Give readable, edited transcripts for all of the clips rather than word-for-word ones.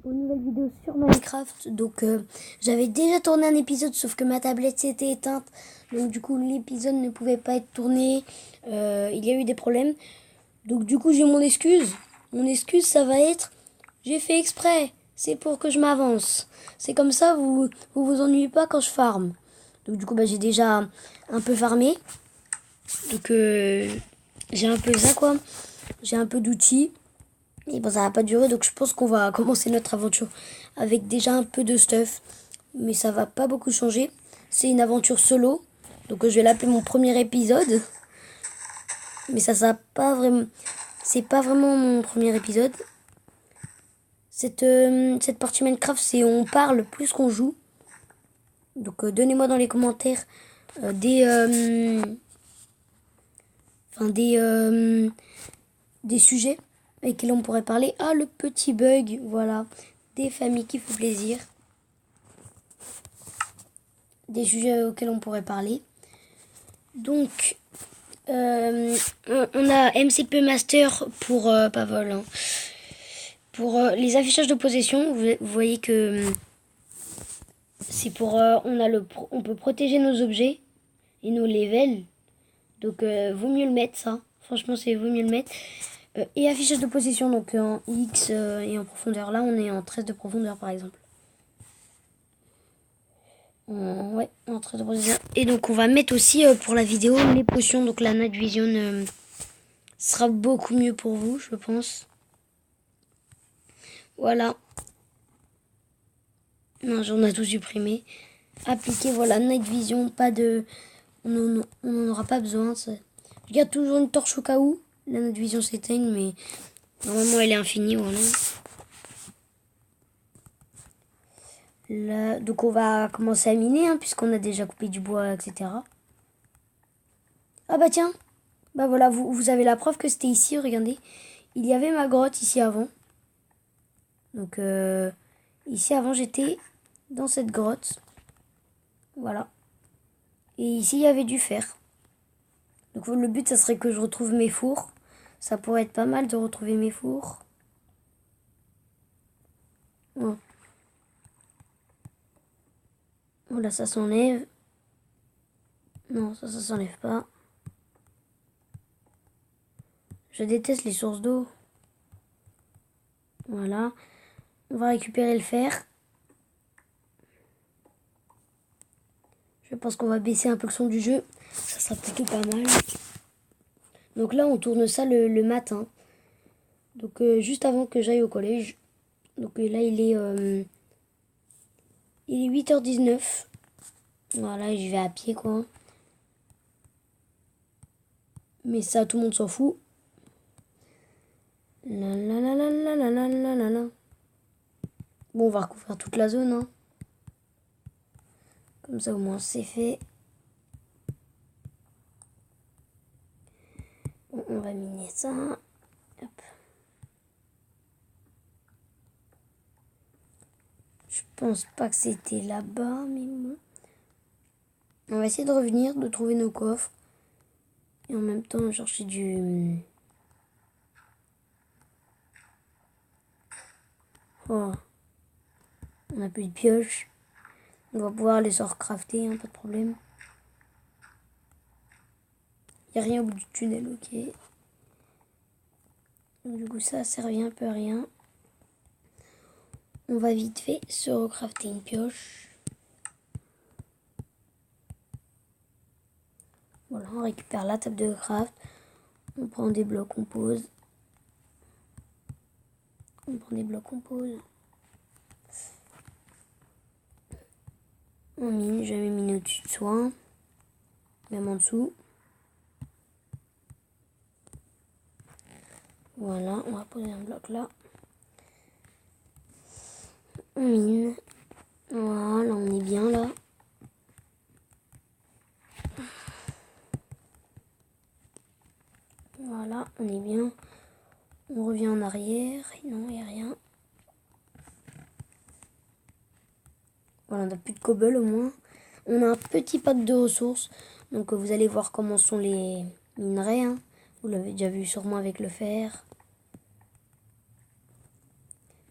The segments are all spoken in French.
Pour une nouvelle vidéo sur Minecraft. Donc j'avais déjà tourné un épisode, sauf que ma tablette s'était éteinte, donc du coup l'épisode ne pouvait pas être tourné. Il y a eu des problèmes, donc du coup j'ai mon excuse. Mon excuse, ça va être: j'ai fait exprès, c'est pour que je m'avance. C'est comme ça, vous ennuyez pas quand je farme. Donc du coup j'ai déjà un peu farmé, donc j'ai un peu ça quoi, j'ai un peu d'outils. Et bon, ça va pas durer, donc je pense qu'on va commencer notre aventure avec déjà un peu de stuff. Mais ça va pas beaucoup changer. C'est une aventure solo, donc je vais l'appeler mon premier épisode. Mais ça pas vraiment... C'est pas vraiment mon premier épisode. Cette partie Minecraft, c'est on parle plus qu'on joue. Donc donnez-moi dans les commentaires des sujets avec lesquels on pourrait parler. Ah, le petit bug, voilà. Des familles qui font plaisir. Des sujets auxquels on pourrait parler. Donc, on a MCP Master pour pas vol, hein. Pour les affichages de possession. Vous voyez que c'est pour on peut protéger nos objets et nos levels. Donc vaut mieux le mettre, ça. Franchement, c'est vaut mieux le mettre. Et affichage de possession, donc en X et en profondeur. Là, on est en 13 de profondeur, par exemple. Ouais, en 13 de profondeur. Et donc, on va mettre aussi pour la vidéo les potions. Donc, la Night Vision sera beaucoup mieux pour vous, je pense. Voilà. Non, on a tout supprimé. Appliquer, voilà, Night Vision, pas de... On n'en aura pas besoin. Je garde toujours une torche au cas où. La Night Vision s'éteigne, mais normalement, elle est infinie, voilà. Là, donc, on va commencer à miner, hein, puisqu'on a déjà coupé du bois, etc. Ah bah tiens, bah voilà, vous avez la preuve que c'était ici, regardez. Il y avait ma grotte ici avant. Donc, ici avant, j'étais dans cette grotte. Voilà. Et ici, il y avait du fer. Donc le but, ça serait que je retrouve mes fours. Ça pourrait être pas mal de retrouver mes fours. Ouais. Voilà, ça s'enlève. Non, ça s'enlève pas. Je déteste les sources d'eau. Voilà. On va récupérer le fer. Je pense qu'on va baisser un peu le son du jeu. Ça sera plutôt pas mal. Donc là, on tourne ça le matin. Donc juste avant que j'aille au collège. Donc là, il est 8h19. Voilà, j'y vais à pied, quoi. Mais ça, tout le monde s'en fout. La la la la la la la la la la. Bon, on va recouvrir toute la zone, hein. Comme ça, au moins, c'est fait. Bon, on va miner ça. Hop. Je pense pas que c'était là-bas, mais bon. On va essayer de revenir, de trouver nos coffres. Et en même temps, chercher du... Oh. On a plus de pioches. On va pouvoir les recrafter, hein, pas de problème. Il n'y a rien au bout du tunnel, ok. Donc, du coup, ça servait un peu à rien. On va vite fait se recrafter une pioche. Voilà, on récupère la table de craft. On prend des blocs, on pose. On prend des blocs, on pose. On mine, je vais miner au-dessus de soi. Même en dessous. Voilà, on va poser un bloc là. On mine. Voilà, on est bien là. Voilà, on est bien. On revient en arrière. Non, il n'y a rien. Voilà, on n'a plus de cobble au moins. On a un petit pack de ressources. Donc vous allez voir comment sont les minerais, hein. Vous l'avez déjà vu sûrement avec le fer.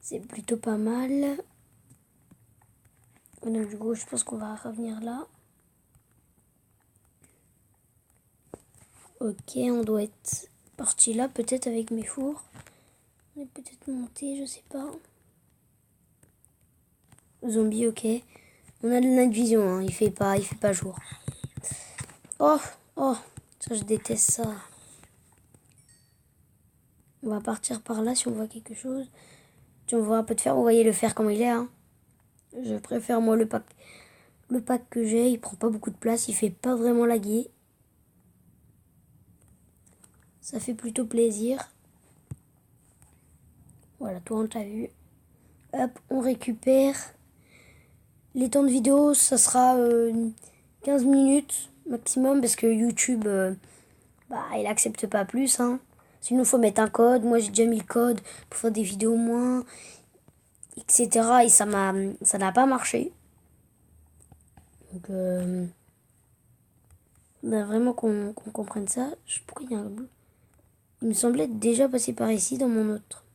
C'est plutôt pas mal. Donc du coup, je pense qu'on va revenir là. Ok, on doit être parti là, peut-être avec mes fours. On est peut-être monté, je sais pas. Zombie, ok. On a de la night vision, hein. Il fait pas jour. Oh, oh, ça je déteste ça. On va partir par là si on voit quelque chose. Si on voit un peu de fer, vous voyez le fer comment il est, hein. Je préfère moi le pack. Le pack que j'ai, il prend pas beaucoup de place, il fait pas vraiment laguer. Ça fait plutôt plaisir. Voilà, toi on t'a vu. Hop, on récupère. Les temps de vidéo, ça sera 15 minutes maximum parce que YouTube, il accepte pas plus, hein. Sinon, il faut mettre un code. Moi, j'ai déjà mis le code pour faire des vidéos moins, etc. Et ça n'a pas marché. Donc, on a vraiment qu'on comprenne ça. Pourquoi il y a un bleu? Il me semblait être déjà passé par ici dans mon autre.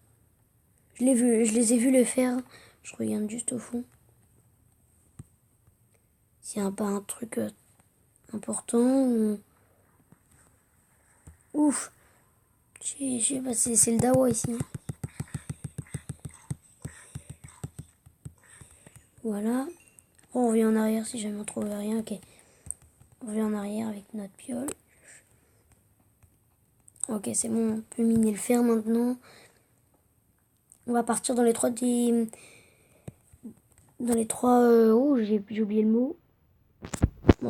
Je les ai vus le faire. Je regarde juste au fond. S'il n'y a pas un truc important ou... Ouf! Je sais pas, c'est le Dawa ici. Voilà. On revient en arrière si jamais on trouve rien. Ok. On revient en arrière avec notre piole. Ok, c'est bon. On peut miner le fer maintenant. On va partir dans les trois Dans les trois... oh, j'ai oublié le mot. Bon.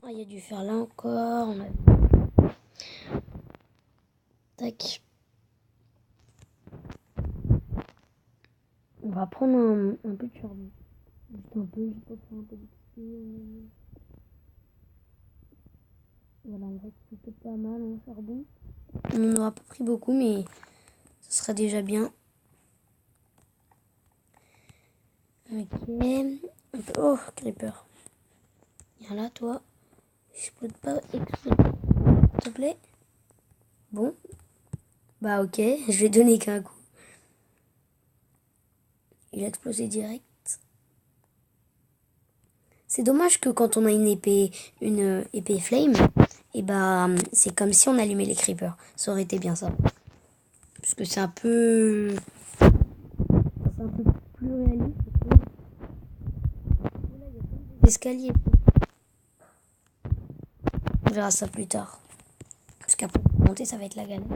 Ah, il y a du fer là encore. Tac. On va prendre un peu de charbon. Juste un peu, juste pour faire un peu d'XP. Voilà, on reste plutôt pas mal en charbon. On n'en aura pas pris beaucoup, mais ce sera déjà bien. Ok. Oh, creeper. Viens là, toi. Explose pas, explose. S'il te plaît. Bon. Bah ok, je vais donner qu'un coup. Il a explosé direct. C'est dommage que quand on a une épée flame, et bah c'est comme si on allumait les creepers. Ça aurait été bien ça. Parce que c'est un peu plus réaliste. Escalier. On verra ça plus tard. Parce qu'après monter, ça va être la galère.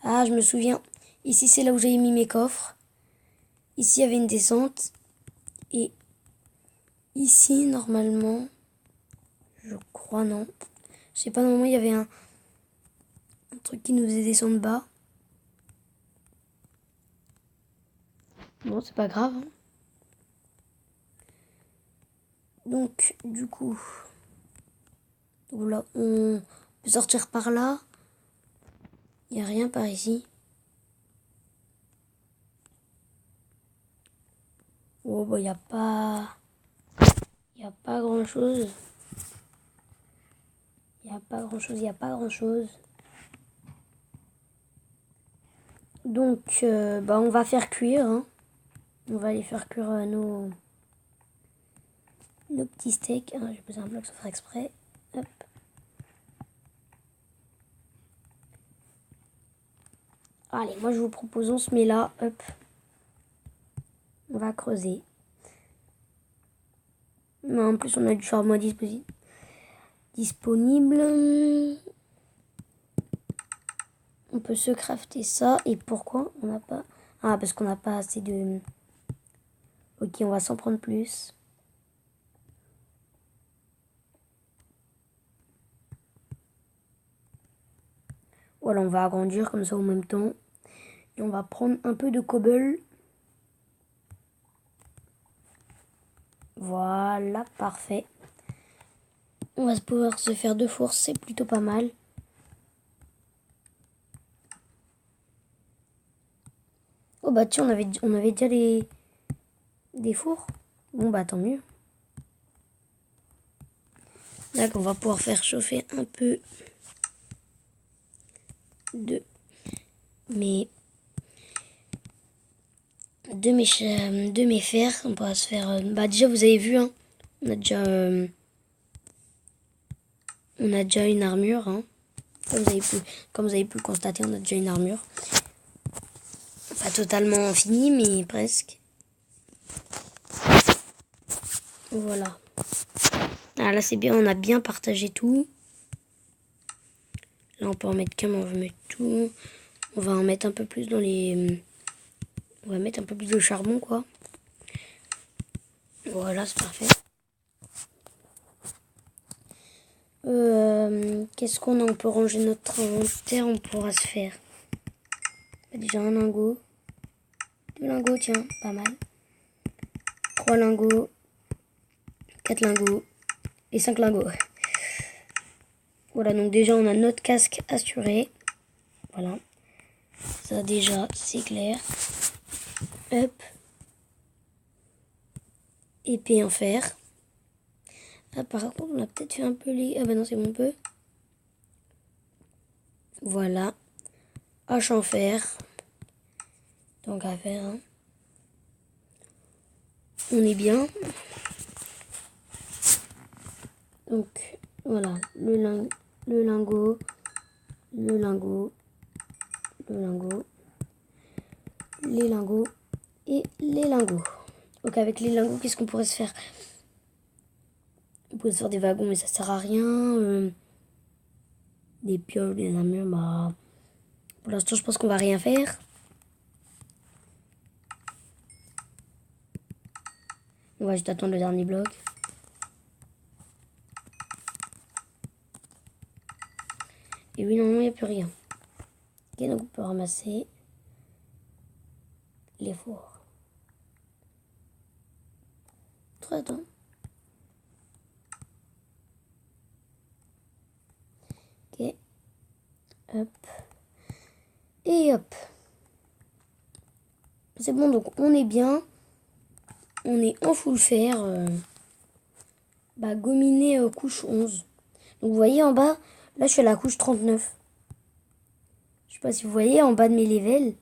Ah, je me souviens. Ici, c'est là où j'ai mis mes coffres. Ici, il y avait une descente. Et ici, normalement, je crois, non. Je sais pas, normalement, il y avait un truc qui nous faisait descendre bas. Bon, c'est pas grave. Hein. Donc, du coup, voilà, on peut sortir par là. Il n'y a rien par ici. Oh, bah, il n'y a pas... Il n'y a pas grand-chose. Il n'y a pas grand-chose, il n'y a pas grand-chose. Donc, on va faire cuire. Hein. On va aller faire cuire nos petits steaks. Ah, j'ai posé un bloc sans faire exprès. Hop. Allez, moi je vous propose, on se met là. Hop. On va creuser. Mais en plus, on a du charbon disponible. On peut se crafter ça. Et pourquoi on n'a pas... Ah, parce qu'on n'a pas assez de... Ok, on va s'en prendre plus. Voilà, on va agrandir comme ça en même temps. Et on va prendre un peu de cobble. Voilà, parfait. On va pouvoir se faire 2 fours, c'est plutôt pas mal. Oh bah tiens, on avait déjà des fours. Bon bah tant mieux. Là qu'on va pouvoir faire chauffer un peu de mes fers. On pourra se faire... bah déjà vous avez vu, hein, on a déjà une armure, hein. Comme vous avez pu le constater, on a déjà une armure. Pas totalement finie, mais presque. Voilà. Ah, là c'est bien, on a bien partagé tout. Là on peut en mettre qu'un, mais on veut mettre tout. On va en mettre un peu plus dans les... On va mettre un peu plus de charbon, quoi. Voilà, c'est parfait. Qu'est-ce qu'on a? On peut ranger notre inventaire, on pourra se faire. Déjà un lingot. 2 lingots, tiens, pas mal. 3 lingots. 4 lingots. Et 5 lingots. Voilà, donc déjà on a notre casque assuré. Voilà. Ça déjà, c'est clair. Hop. Épée en fer. Ah, par contre, on a peut-être fait un peu les... Ah bah non, c'est bon, on peut. Voilà. Hache en fer. Donc à faire, hein. On est bien. Donc voilà, le lingot, le lingot, le lingot, les lingots et les lingots. Donc avec les lingots, qu'est-ce qu'on pourrait se faire? On pourrait se faire des wagons, mais ça sert à rien. Des pioches, des armures, bah... Pour l'instant, je pense qu'on va rien faire. On va juste attendre le dernier bloc. Et oui, normalement, il n'y a plus rien. Ok, donc on peut ramasser les fours. Très bien. Ok. Hop. Et hop. C'est bon, donc on est bien. On est en full fer. Bah, gominé couche 11. Donc vous voyez en bas, là je suis à la couche 39. Je sais pas si vous voyez, en bas de mes levels,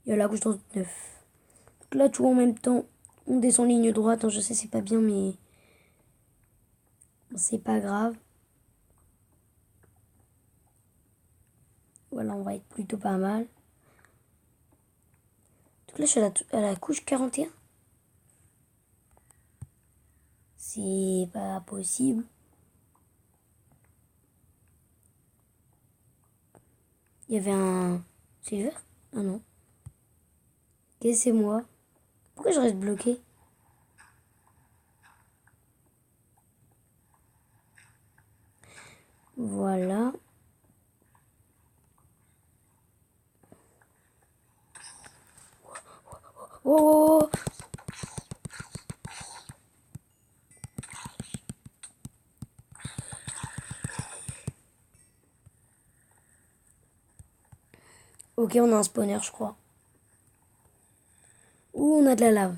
il y a la couche 39. Donc là tout en même temps, on descend ligne droite. Hein, je sais c'est pas bien, mais c'est pas grave. Voilà, on va être plutôt pas mal. Donc là je suis à la couche 41. C'est pas possible. Il y avait un silver? Ah non. Qu'est-ce que c'est moi? Pourquoi je reste bloqué? Voilà. Oh, oh, oh. Ok, on a un spawner, je crois. Ouh, on a de la lave.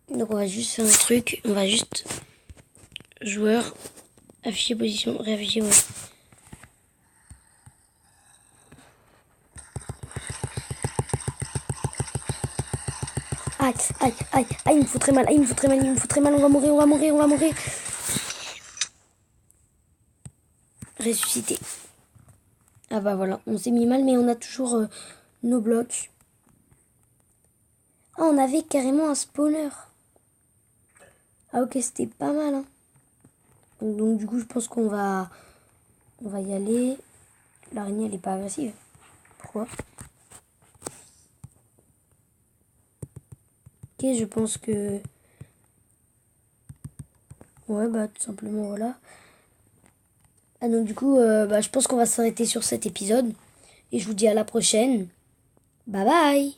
Donc on va juste faire un truc. On va juste... Joueur. Afficher position. Réafficher, ouais. Aïe, aïe, aïe, aïe, il me faut très mal, aïe, il me faut très mal, il me faut très mal, on va mourir, on va mourir, on va mourir. Ressusciter. Ah bah voilà, on s'est mis mal, mais on a toujours nos blocs. Ah, on avait carrément un spawner. Ah ok, c'était pas mal, hein. Donc du coup, je pense qu'on va... On va y aller. L'araignée, elle est pas agressive. Pourquoi? Ok, je pense que... Ouais, bah tout simplement, voilà. Ah donc du coup, bah, je pense qu'on va s'arrêter sur cet épisode. Et je vous dis à la prochaine. Bye bye!